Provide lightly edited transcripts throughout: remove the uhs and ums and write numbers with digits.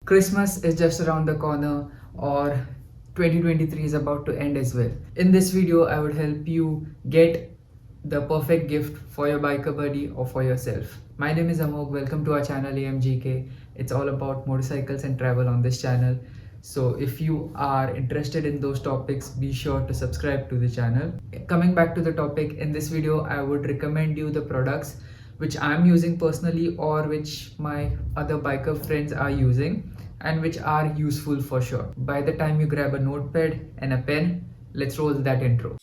Christmas is just around the corner, or 2023 is about to end as well. In this video, I would help you get the perfect gift for your biker buddy or for yourself. My name is Amog. Welcome to our channel AMGK. It's all about motorcycles and travel on this channel. So if you are interested in those topics, be sure to subscribe to the channel. Coming back to the topic, in this video, I would recommend you the products which I'm using personally or which my other biker friends are using and which are useful for sure. By the time you grab a notepad and a pen, let's roll that intro.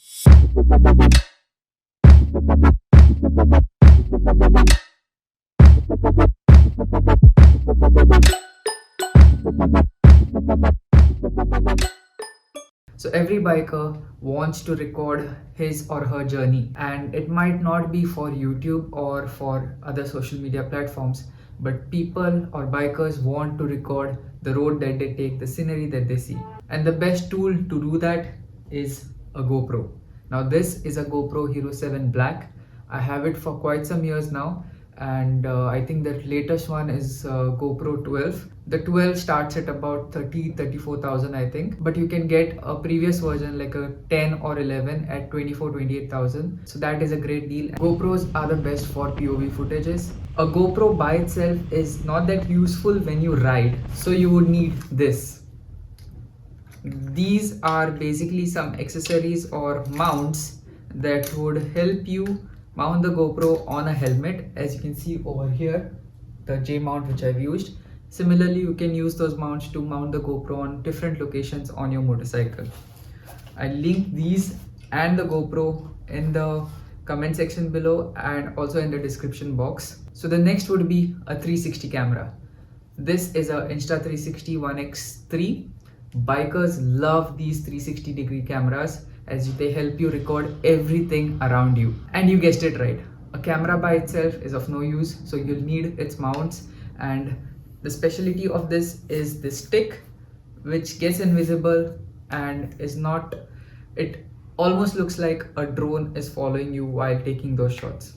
So every biker wants to record his or her journey, and it might not be for YouTube or for other social media platforms, but people or bikers want to record the road that they take, the scenery that they see. And the best tool to do that is a GoPro. Now this is a GoPro Hero 7 Black. I have it for quite some years now, and I think the latest one is GoPro 12. The 12 starts at about 34,000 I think, but you can get a previous version like a 10 or 11 at 28,000. So that is a great deal. GoPros are the best for POV footages. A GoPro by itself is not that useful when you ride, so you would need this. These are basically some accessories or mounts that would help you mount the GoPro on a helmet. As you can see over here, the J mount which I've used. Similarly, you can use those mounts to mount the GoPro on different locations on your motorcycle. I link these and the GoPro in the comment section below and also in the description box. So the next would be a 360 camera. This is a Insta360 ONE X3. Bikers love these 360 degree cameras as they help you record everything around you. And you guessed it right, a camera by itself is of no use, so you'll need its mounts. And the specialty of this is this stick, which gets invisible and is not, it almost looks like a drone is following you while taking those shots.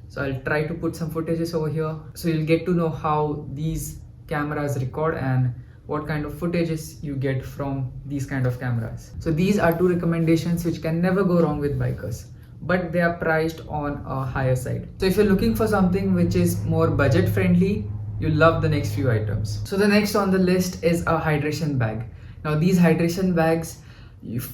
So I'll try to put some footages over here so you'll get to know how these cameras record and what kind of footages you get from these kind of cameras. So these are two recommendations which can never go wrong with bikers, but they are priced on a higher side. So if you're looking for something which is more budget friendly, you'll love the next few items. So the next on the list is a hydration bag. Now these hydration bags,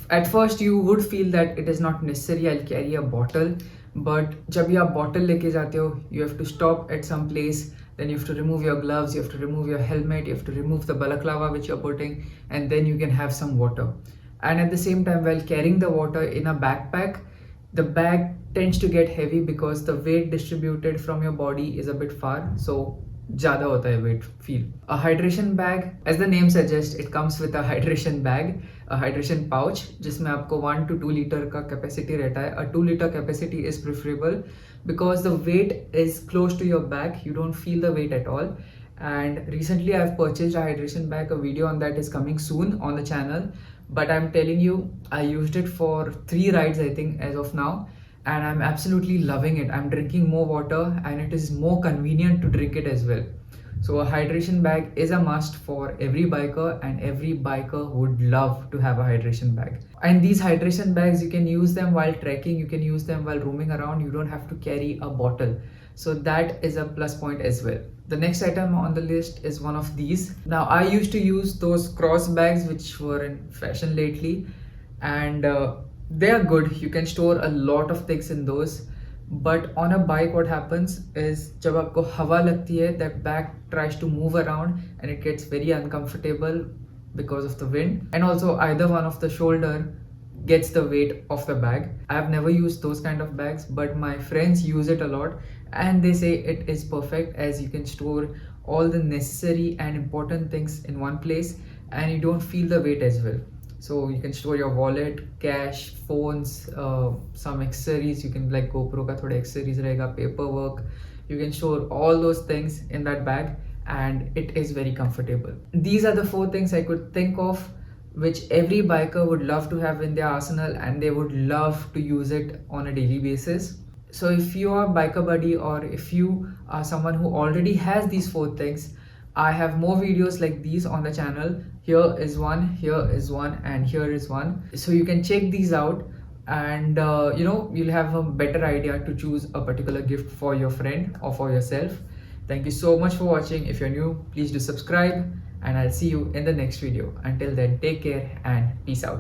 at first you would feel that it is not necessary, I'll carry a bottle, but जब ये आप bottle लेके जाते हो, you have to stop at some place. Then you have to remove your gloves, you have to remove your helmet, you have to remove the balaclava which you're putting, and then you can have some water. And at the same time, while carrying the water in a backpack, the bag tends to get heavy because the weight distributed from your body is a bit far. So ज़्यादा होता है weight feel. A hydration bag, as the name suggests, it comes with a hydration bag, a hydration pouch, जिसमें आपको 1 to 2 liter का capacity रहता है. A 2 liter capacity is preferable because the weight is close to your back, you don't feel the weight at all. And recently I've purchased a hydration bag. A video on that is coming soon on the channel, but I'm telling you, I used it for 3 rides I think as of now, and I'm absolutely loving it. I'm drinking more water and it is more convenient to drink it as well. So a hydration bag is a must for every biker, and every biker would love to have a hydration bag. And these hydration bags, you can use them while trekking, you can use them while roaming around, you don't have to carry a bottle. So that is a plus point as well. The next item on the list is one of these. Now I used to use those cross bags which were in fashion lately, and they are good. You can store a lot of things in those. But on a bike what happens is जब आपको हवा लगती है, that bag tries to move around and it gets very uncomfortable because of the wind, and also either one of the shoulder gets the weight of the bag. I've never used those kind of bags, but my friends use it a lot and they say it is perfect as you can store all the necessary and important things in one place and you don't feel the weight as well. So you can store your wallet, cash, phones, some accessories. You can like GoPro का थोड़े accessories रहेगा, paperwork. You can store all those things in that bag and it is very comfortable. These are the 4 things I could think of which every biker would love to have in their arsenal and they would love to use it on a daily basis. So if you are a biker buddy or if you are someone who already has these 4 things, I have more videos like these on the channel. Here is one, here is one, and here is one. So you can check these out, and you'll have a better idea to choose a particular gift for your friend or for yourself. Thank you so much for watching. If you're new, please do subscribe, and I'll see you in the next video. Until then, take care and peace out.